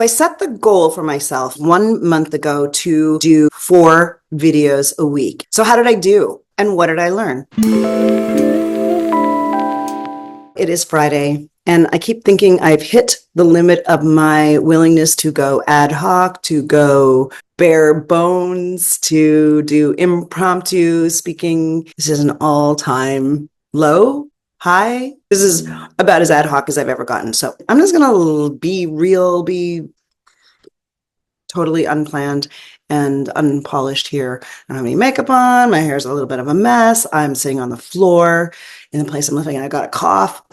I set the goal for myself 1 month ago to do 4 videos a week. So how did I do? And what did I learn? It is Friday, and I keep thinking I've hit the limit of my willingness to go ad hoc, to go bare bones, to do impromptu speaking. This is an all-time low. Hi. This is about as ad hoc as I've ever gotten. So I'm just going to be real, be totally unplanned and unpolished here. I don't have any makeup on. My hair's a little bit of a mess. I'm sitting on the floor in the place I'm living and I got a cough.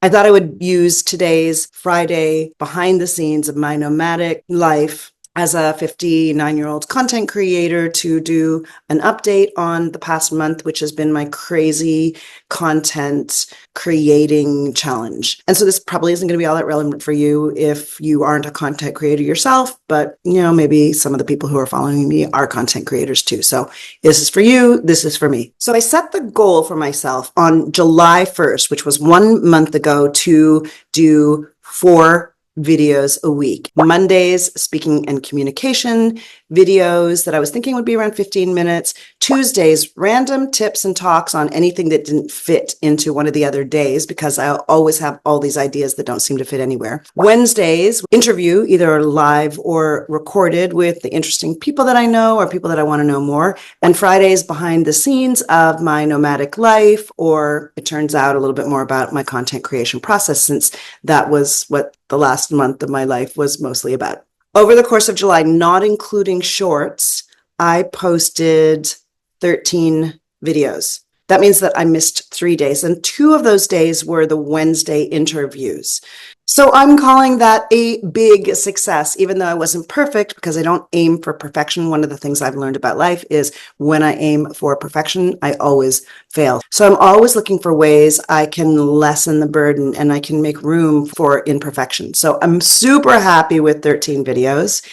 I thought I would use today's Friday behind the scenes of my nomadic life as a 59-year-old content creator to do an update on the past month, which has been my crazy content creating challenge. And so this probably isn't going to be all that relevant for you if you aren't a content creator yourself, but maybe some of the people who are following me are content creators too. So this is for you. This is for me. So I set the goal for myself on July 1st, which was 1 month ago, to do 4 videos a week. Mondays, speaking and communication videos that I was thinking would be around 15 minutes. Tuesdays, random tips and talks on anything that didn't fit into one of the other days, because I always have all these ideas that don't seem to fit anywhere. Wednesdays, interview, either live or recorded, with the interesting people that I know or people that I want to know more. And Fridays, behind the scenes of my nomadic life, or it turns out a little bit more about my content creation process, since that was what the last month of my life was mostly about. Over the course of July, not including shorts, I posted 13 videos. That means that I missed 3 days, and 2 of those days were the Wednesday interviews. So I'm calling that a big success, even though I wasn't perfect, because I don't aim for perfection. One of the things I've learned about life is when I aim for perfection, I always fail. So I'm always looking for ways I can lessen the burden and I can make room for imperfection. So I'm super happy with 13 videos.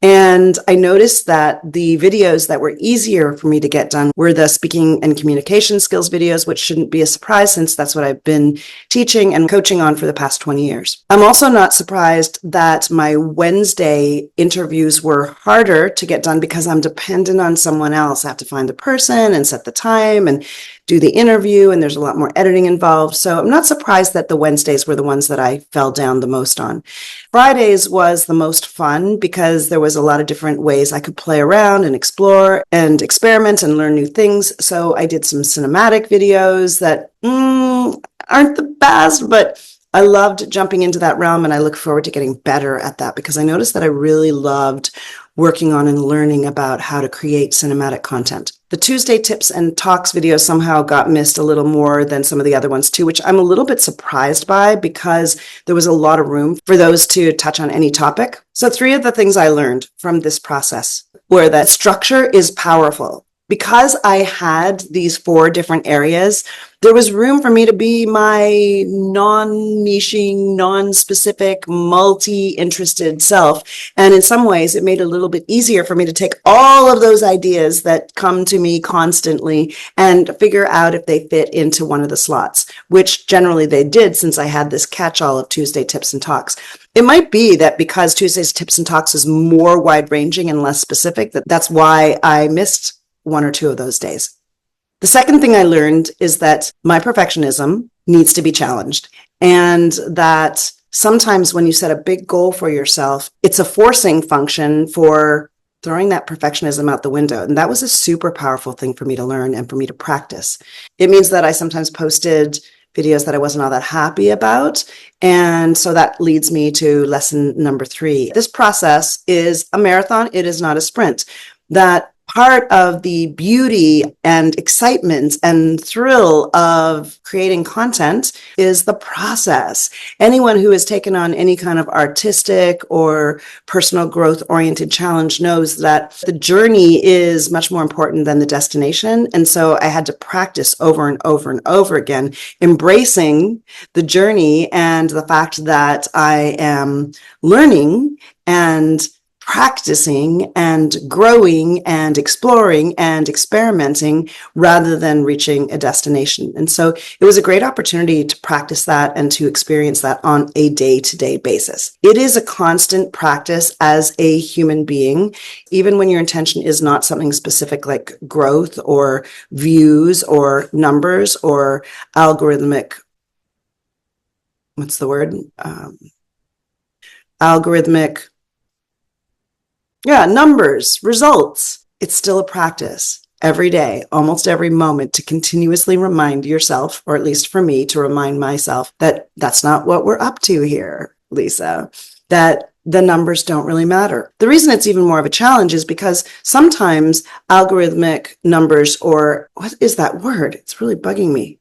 And I noticed that the videos that were easier for me to get done were the speaking and communication skills videos, which shouldn't be a surprise since that's what I've been teaching and coaching on for the past 20 years. I'm also not surprised that my Wednesday interviews were harder to get done because I'm dependent on someone else. I have to find the person and set the time and do the interview, and there's a lot more editing involved. So I'm not surprised that the Wednesdays were the ones that I fell down the most on. Fridays was the most fun because there was a lot of different ways I could play around and explore and experiment and learn new things. So I did some cinematic videos that aren't the best, but I loved jumping into that realm, and I look forward to getting better at that because I noticed that I really loved working on and learning about how to create cinematic content. The Tuesday tips and talks video somehow got missed a little more than some of the other ones too, which I'm a little bit surprised by because there was a lot of room for those to touch on any topic. So 3 of the things I learned from this process were that structure is powerful. Because I had these 4 different areas, there was room for me to be my non-niching, non-specific, multi-interested self. And in some ways, it made it a little bit easier for me to take all of those ideas that come to me constantly and figure out if they fit into one of the slots, which generally they did since I had this catch-all of Tuesday tips and talks. It might be that because Tuesday's tips and talks is more wide-ranging and less specific, that's why I missed 1 or 2 of those days. The second thing I learned is that my perfectionism needs to be challenged, and that sometimes when you set a big goal for yourself, it's a forcing function for throwing that perfectionism out the window. And that was a super powerful thing for me to learn and for me to practice. It means that I sometimes posted videos that I wasn't all that happy about. And so that leads me to lesson number 3. This process is a marathon. It is not a sprint. That part of the beauty and excitement and thrill of creating content is the process. Anyone who has taken on any kind of artistic or personal growth oriented challenge knows that the journey is much more important than the destination. And so I had to practice over and over and over again, embracing the journey and the fact that I am learning and practicing and growing and exploring and experimenting rather than reaching a destination. And so it was a great opportunity to practice that and to experience that on a day-to-day basis. It is a constant practice as a human being, even when your intention is not something specific like growth or views or numbers or algorithmic, what's the word? Algorithmic, numbers, results. It's still a practice every day, almost every moment, to continuously remind yourself, or at least for me, to remind myself that that's not what we're up to here, Lisa, that the numbers don't really matter. The reason it's even more of a challenge is because sometimes algorithmic numbers, or what is that word? It's really bugging me.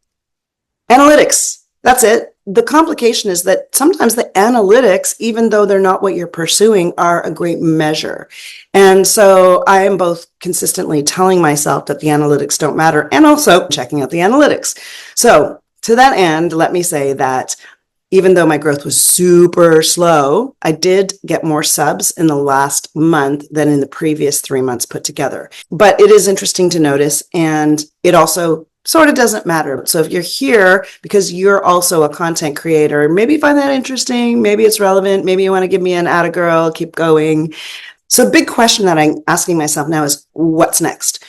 Analytics. That's it. The complication is that sometimes the analytics, even though they're not what you're pursuing, are a great measure. And so I am both consistently telling myself that the analytics don't matter and also checking out the analytics. So to that end, let me say that even though my growth was super slow, I did get more subs in the last month than in the previous 3 months put together. But it is interesting to notice, and it also sort of doesn't matter. So if you're here because you're also a content creator, maybe you find that interesting, maybe it's relevant, maybe you want to give me an atta girl, keep going. So a big question that I'm asking myself now is, what's next?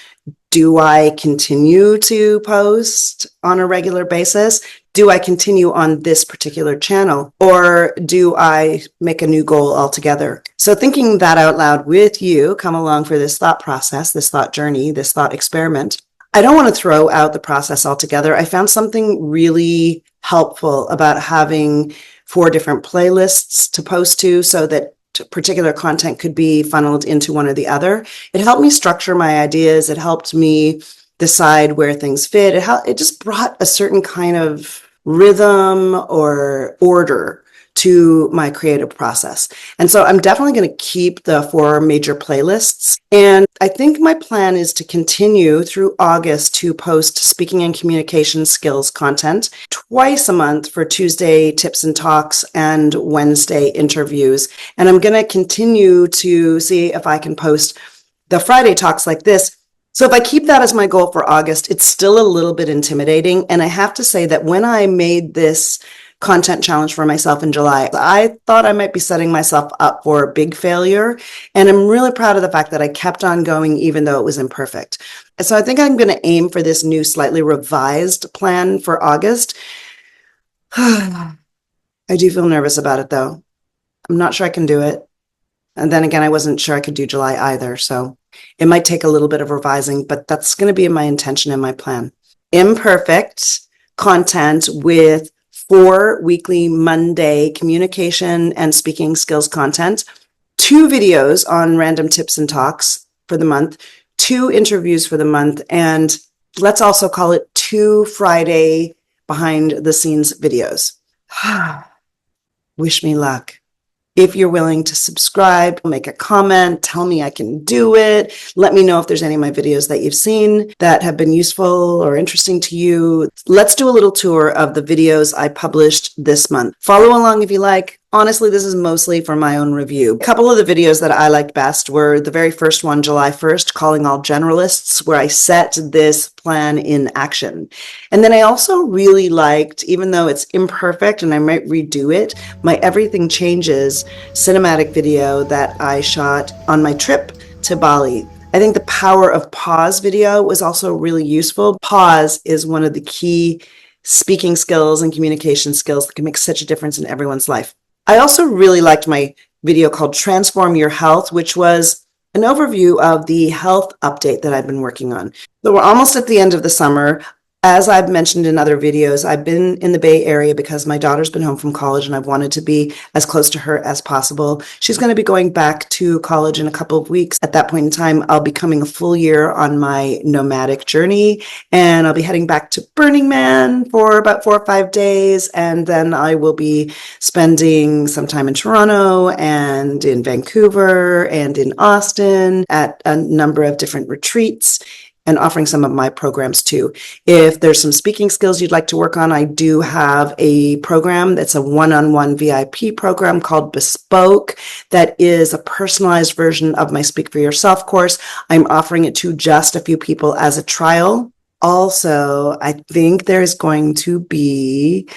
Do I continue to post on a regular basis? Do I continue on this particular channel? Or do I make a new goal altogether? So thinking that out loud with you, come along for this thought process, this thought journey, this thought experiment. I don't want to throw out the process altogether. I found something really helpful about having 4 different playlists to post to so that particular content could be funneled into one or the other. It helped me structure my ideas. It helped me decide where things fit. It just brought a certain kind of rhythm or order to my creative process. And so I'm definitely going to keep the 4 major playlists. And I think my plan is to continue through August to post speaking and communication skills content twice a month for Tuesday tips and talks and Wednesday interviews. And I'm going to continue to see if I can post the Friday talks like this. So if I keep that as my goal for August, it's still a little bit intimidating. And I have to say that when I made this content challenge for myself in July, I thought I might be setting myself up for a big failure. And I'm really proud of the fact that I kept on going, even though it was imperfect. So I think I'm going to aim for this new, slightly revised plan for August. I do feel nervous about it, though. I'm not sure I can do it. And then again, I wasn't sure I could do July either. So it might take a little bit of revising, but that's going to be my intention and my plan. Imperfect content with 4 weekly Monday communication and speaking skills content, 2 videos on random tips and talks for the month, 2 interviews for the month, and let's also call it 2 Friday behind the scenes videos. Wish me luck. If you're willing to subscribe, make a comment, tell me I can do it. Let me know if there's any of my videos that you've seen that have been useful or interesting to you. Let's do a little tour of the videos I published this month. Follow along if you like. Honestly, this is mostly for my own review. A couple of the videos that I liked best were the very first one, July 1st, Calling All Generalists, where I set this plan in action. And then I also really liked, even though it's imperfect and I might redo it, my Everything Changes cinematic video that I shot on my trip to Bali. I think the Power of Pause video was also really useful. Pause is one of the key speaking skills and communication skills that can make such a difference in everyone's life. I also really liked my video called Transform Your Health, which was an overview of the health update that I've been working on. So we're almost at the end of the summer. As I've mentioned in other videos, I've been in the Bay Area because my daughter's been home from college and I've wanted to be as close to her as possible. She's going to be going back to college in a couple of weeks. At that point in time, I'll be coming a full year on my nomadic journey, and I'll be heading back to Burning Man for about 4 or 5 days. And then I will be spending some time in Toronto and in Vancouver and in Austin at a number of different retreats. and offering some of my programs too. If there's some speaking skills you'd like to work on, I do have a program that's a one-on-one VIP program called BeSpoke that is a personalized version of my Speak for Yourself course. I'm offering it to just a few people as a trial. Also, I think there's going to be,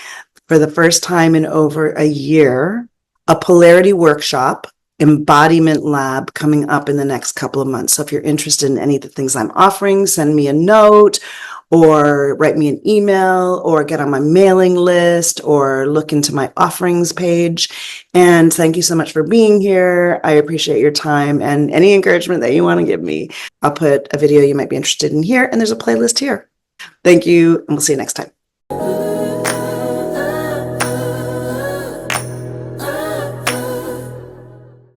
for the first time in over a year, a polarity workshop embodiment lab coming up in the next couple of months. So if you're interested in any of the things I'm offering, send me a note or write me an email or get on my mailing list or look into my offerings page. And thank you so much for being here. I appreciate your time and any encouragement that you want to give me. I'll put a video you might be interested in here, and there's a playlist here. Thank you, and we'll see you next time.